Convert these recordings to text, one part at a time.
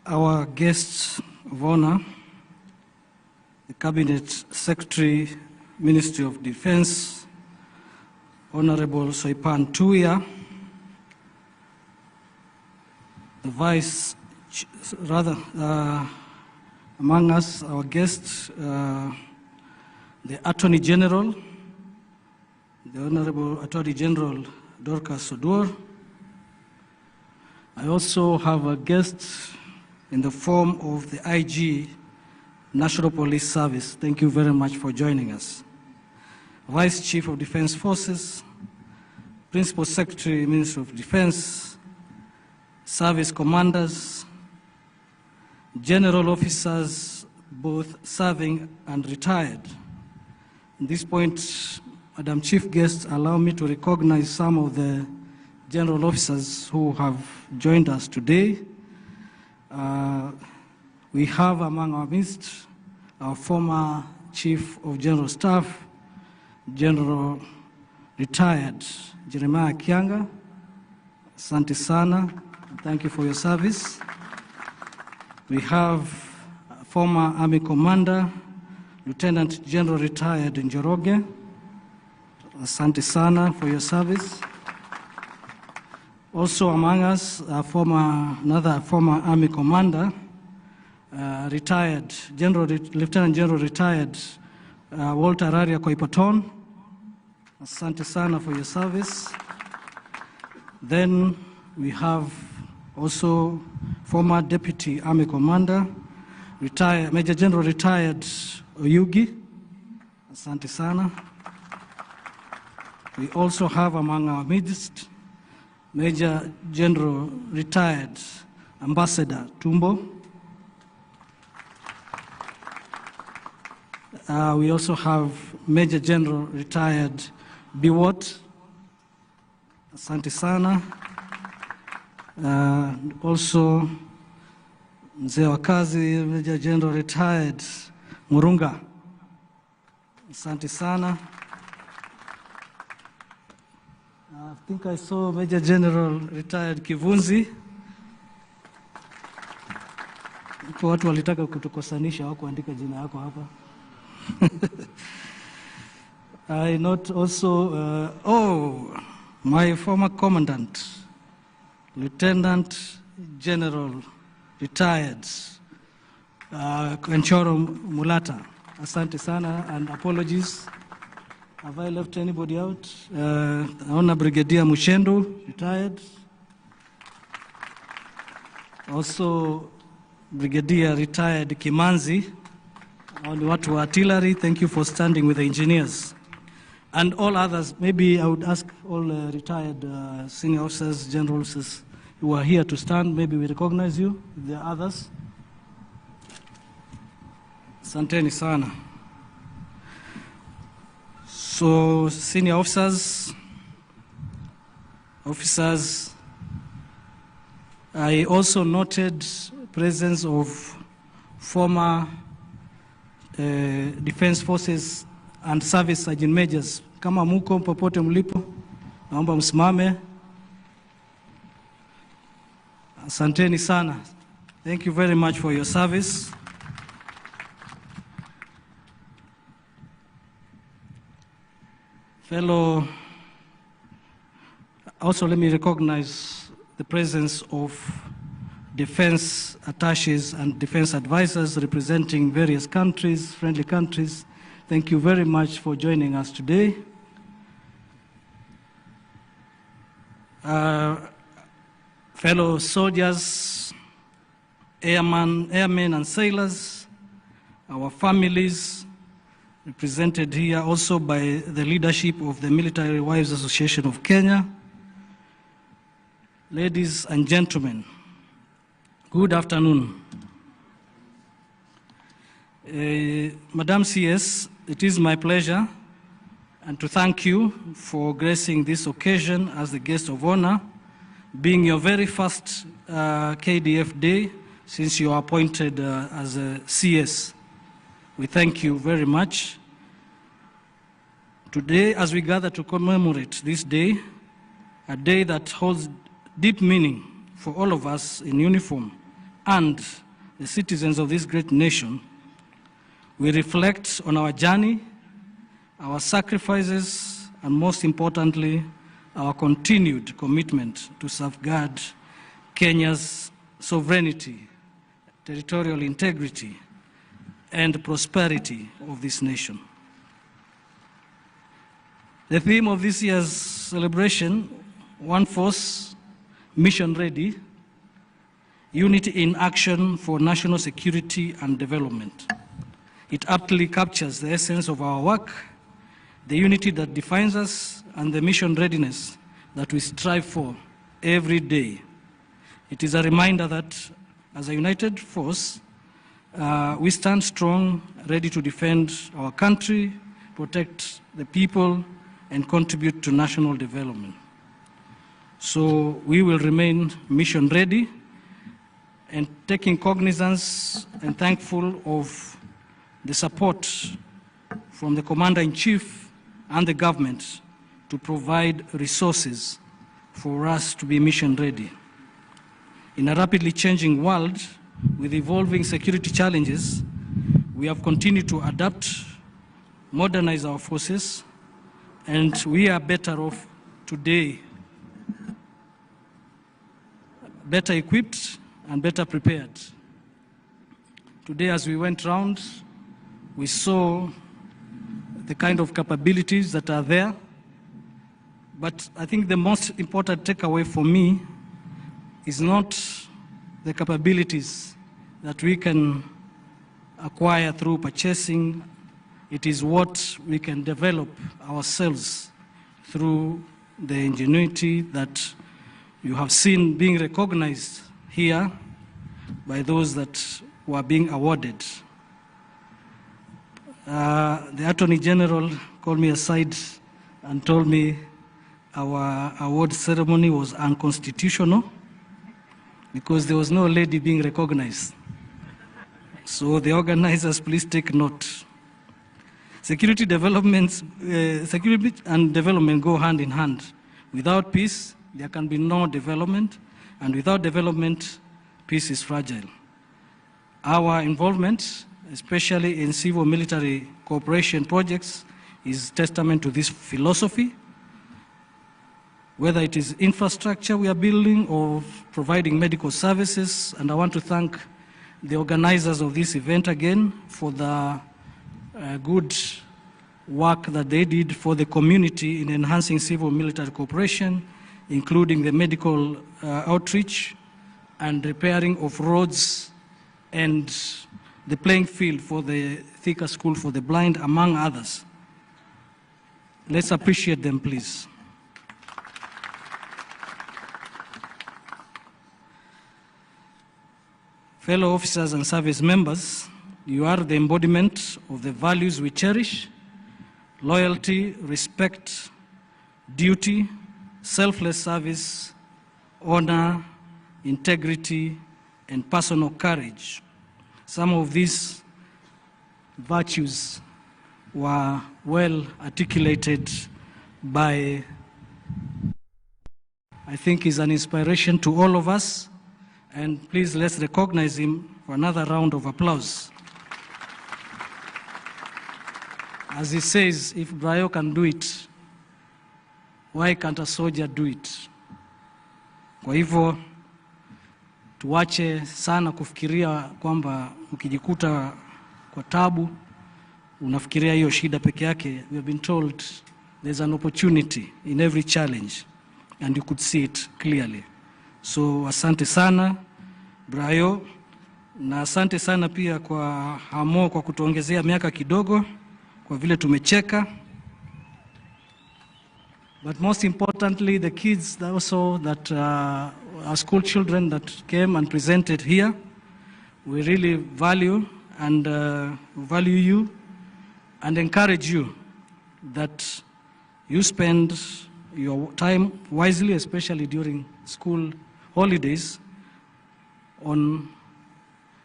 our guests of honor, the Cabinet Secretary, Ministry of Defence, Honorable Soipan Tuya, the among us, our guests, the Attorney General, the Honorable Attorney General Dorcas Oduor. I also have a guest in the form of the IG, National Police Service. Thank you very much for joining us. Vice Chief of Defense Forces, Principal Secretary, Ministry of Defense, Service Commanders, General Officers, both serving and retired. At this point, Madam Chief Guest, allow me to recognize some of the General Officers who have joined us today. We have among our midst our former Chief of General Staff, General Retired Jeremiah Kianga. Asante sana, thank you for your service. We have former Army Commander, Lieutenant General Retired Njoroge. Asante sana for your service. Also among us, another former Army Commander, Lieutenant General Retired Walter Araria Koipaton. Asante sana for your service. Then we have also former Deputy Army Commander, Major General Retired Oyugi. Asante sana. We also have among our midst Major General Retired Ambassador Tumbo. We also have Major General Retired Biwot. Asante sana. Also Mzee wa Kazi, Major General Retired Murunga. Asante sana. I think I saw Major General Retired Kivunzi. Kwa watu walitaka kutukosanisha hawakuandika jina yako hapa. I note also, my former commandant, Lieutenant General Retired Kanchoro Mulata. Asante sana, and apologies. Have I left anybody out? Honor Brigadier Mushendo, retired. Also, Brigadier Retired Kimanzi, on watu wa artillery. Thank you for standing with the engineers. And all others, maybe I would ask all retired senior officers, general officers who are here to stand. Maybe we recognize you, if there are others. Asanteni sana. So, senior officers, I also noted presence of former Defense Forces and Service Sergeant Majors. Kama muko popote mlipo, naomba msimame. Asanteni sana. Thank you very much for your service. Also let me recognize the presence of defense attaches and defense advisors representing various countries, friendly countries. Thank you very much for joining us today. Fellow soldiers, airmen and sailors, our families, represented here also by the leadership of the Military Wives Association of Kenya. Ladies and gentlemen, good afternoon. Madam CS, it is my pleasure and to thank you for gracing this occasion as the guest of honor, being your very first KDF day since you are appointed as a CS. We thank you very much. Today, as we gather to commemorate this day, a day that holds deep meaning for all of us in uniform, and the citizens of this great nation, we reflect on our journey, our sacrifices, and most importantly, our continued commitment to safeguard Kenya's sovereignty, territorial integrity, and prosperity of this nation. The theme of this year's celebration, One Force, Mission Ready, Unity in Action for National Security and Development. It aptly captures the essence of our work, the unity that defines us, and the mission readiness that we strive for every day. It is a reminder that as a united force, we stand strong, ready to defend our country, protect the people, and contribute to national development. So we will remain mission ready and taking cognizance and thankful of the support from the Commander-in-Chief and the government to provide resources for us to be mission ready. In a rapidly changing world with evolving security challenges, we have continued to adapt, modernize our forces, and we are better off today, better equipped and better prepared. Today, as we went round, we saw the kind of capabilities that are there. But I think the most important takeaway for me is not the capabilities that we can acquire through purchasing. It is what we can develop ourselves through the ingenuity that you have seen being recognized here by those that were being awarded. The Attorney General called me aside and told me our award ceremony was unconstitutional because there was no lady being recognized. So the organizers, please take note. Security and development go hand in hand. Without peace, there can be no development, and without development, peace is fragile. Our involvement, especially in civil-military cooperation projects, is testament to this philosophy. Whether it is infrastructure we are building or providing medical services, and I want to thank the organizers of this event again for the good work that they did for the community in enhancing civil-military cooperation, including the medical outreach and repairing of roads and the playing field for the Thika School for the Blind, among others. Let's appreciate them, please. Fellow officers and service members, you are the embodiment of the values we cherish: loyalty, respect, duty, selfless service, honor, integrity, and personal courage. Some of these virtues were well articulated by, I think, is an inspiration to all of us. And please, let's recognize him for another round of applause. As he says, if Brayo can do it, why can't a soldier do it? Kwa hivyo, tuache sana kufikiria kwamba ukijikuta kwa tabu, unafikiria hiyo shida peke yake. We have been told there's an opportunity in every challenge, and you could see it clearly. So asante sana Brayo, na asante sana pia kwa Hamo kwa kutuongezea miaka kidogo kwa vile tumecheka. But most importantly, the kids that also that our school children that came and presented here, we really value and value you and encourage you that you spend your time wisely, especially during school holidays, on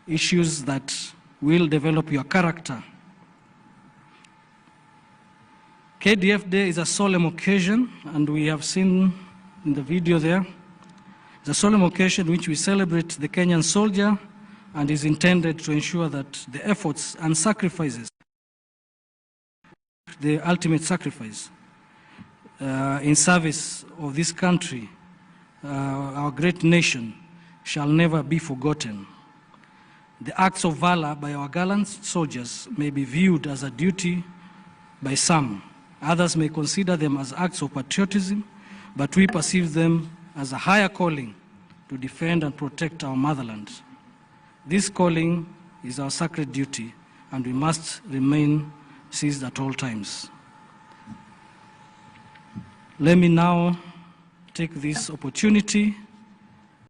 issues that will develop your character. KDF Day is a solemn occasion, and we have seen in the video there, it's a solemn occasion in which we celebrate the Kenyan soldier and is intended to ensure that the efforts and sacrifices, the ultimate sacrifice in service of this country, our great nation, shall never be forgotten. The acts of valor by our gallant soldiers may be viewed as a duty by some. Others may consider them as acts of patriotism, but we perceive them as a higher calling to defend and protect our motherland. This calling is our sacred duty, and we must remain seized at all times. Let me now take this opportunity